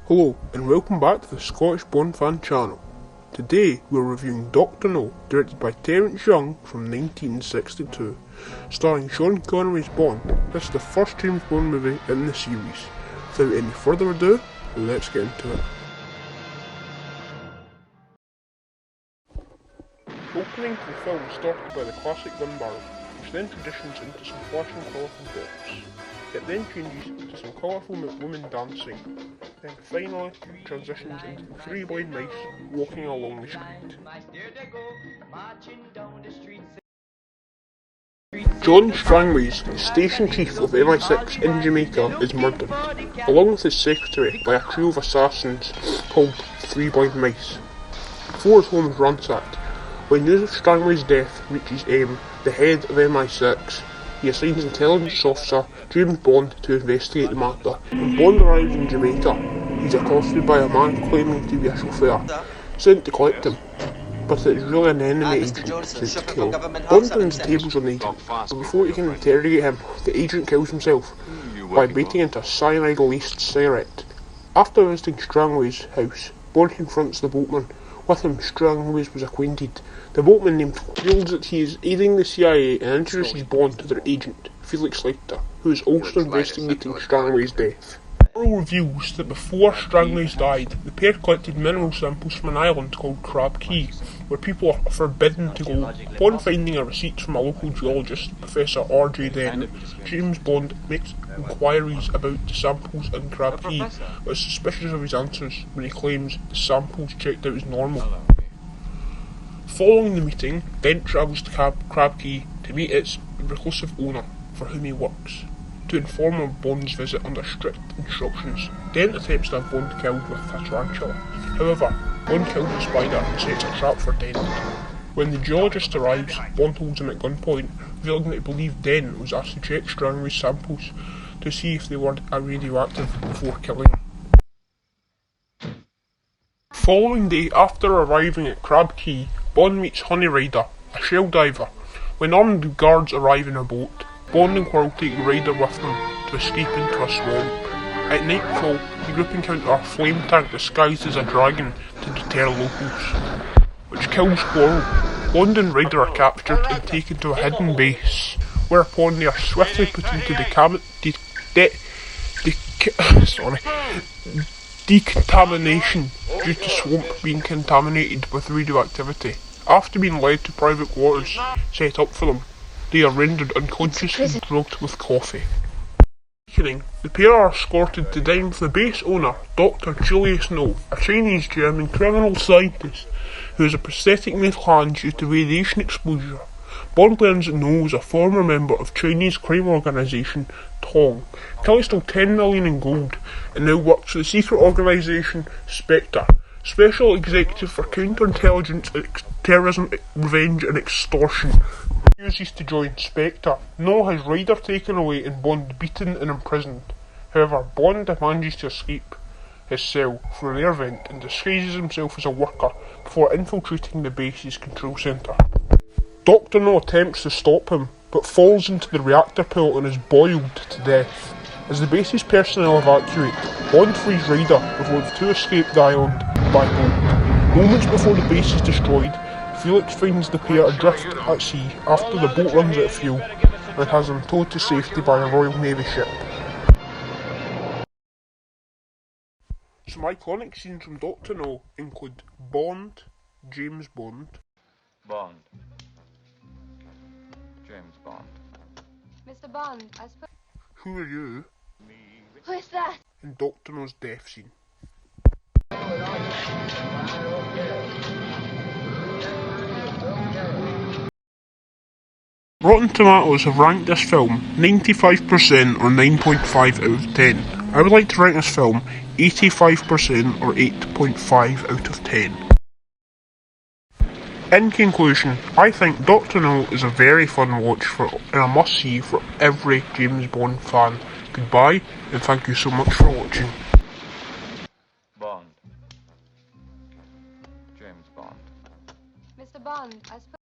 Hello and welcome back to the Scottish Bond Fan channel. Today we're reviewing Dr. No, directed by Terence Young from 1962. Starring Sean Connery's Bond, this is the first James Bond movie in the series. Without any further ado, let's get into it. Opening to the film started by the classic gun barrel, which then transitions into some flashing colourful bops. It then changes to some colourful women dancing, then finally transitions into the three blind mice walking along the street. John Strangways, the station chief of MI6 in Jamaica, is murdered, along with his secretary, by a trio of assassins called Three Blind Mice. Before his home is ransacked, when news of Strangways' death reaches M, the head of MI6, he assigns intelligence officer James Bond to investigate the matter. When Bond arrives in Jamaica, he's accosted by a man claiming to be a chauffeur, sent to collect him, but it is really an enemy agent sent to kill. Bond turns the tables on the agent, but before he can interrogate him, the agent kills himself by biting into a cyanide-laced cigarette. After visiting Strangways' house, Bond confronts the boatman. With him, Strangways was acquainted. The boatman named reveals that he is aiding the CIA and introduces Bond to their agent, Felix Leiter, who is also investigating Strangways' death. Earl reveals that before Strangways died, the pair collected mineral samples from an island called Crab Key, where people are forbidden to go. Upon finding a receipt from a local geologist, Professor R.J. Dent, James Bond makes inquiries about the samples in Crab Key, but is suspicious of his answers when he claims the samples checked out as normal. Following the meeting, Dent travels to Crab Key to meet its reclusive owner, for whom he works, to inform of Bond's visit under strict instructions. Dent attempts to have Bond killed with a tarantula. However, Bond kills the spider and sets a trap for Dent. When the geologist arrives, Bond holds him at gunpoint, revealing that he believed Dent was asked to check Strangways' samples to see if they were radioactive before killing him. Following day after arriving at Crab Key, Bond meets Honey Rider, a shell diver. When armed guards arrive in a boat, Bond and Quarrel take Rider with them to escape into a swamp. At nightfall, the group encounter a flame tank disguised as a dragon to deter locals, which kills Quarrel. Bond and Rider are captured and taken to a hidden base, whereupon they are swiftly put into decontamination due to swamp being contaminated with radioactivity. After being led to private quarters set up for them, they are rendered unconscious and drugged with coffee. The pair are escorted to dine with the base owner, Dr. Julius No, a Chinese-German criminal scientist who has a prosthetic metal hand due to radiation exposure. Bond learns that No is a former member of Chinese crime organisation Tong. Kelly stole 10 million in gold and now works for the secret organisation Spectre, Special Executive for Counterintelligence, Terrorism, Revenge and Extortion. Refuses to join Spectre. No has Rider taken away and Bond beaten and imprisoned. However, Bond manages to escape his cell through an air vent and disguises himself as a worker before infiltrating the base's control centre. Dr. No attempts to stop him, but falls into the reactor pool and is boiled to death. As the base's personnel evacuate, Bond frees Rider before the two escape the island by boat. Moments before the base is destroyed, Felix finds the pair adrift at sea after the boat runs out of fuel and has them towed to safety by a Royal Navy ship. Some iconic scenes from Dr. No include Bond, James Bond, James Bond. Mr. Bond, I suppose. Who Are You? Who is that? And Dr. No's death scene. Rotten Tomatoes have ranked this film 95% or 9.5 out of 10. I would like to rank this film 85% or 8.5 out of 10. In conclusion, I think Dr. No is a very fun watch and a must-see for every James Bond fan. Goodbye, and thank you so much for watching. Bond. James Bond. Mr. Bond, I suppose.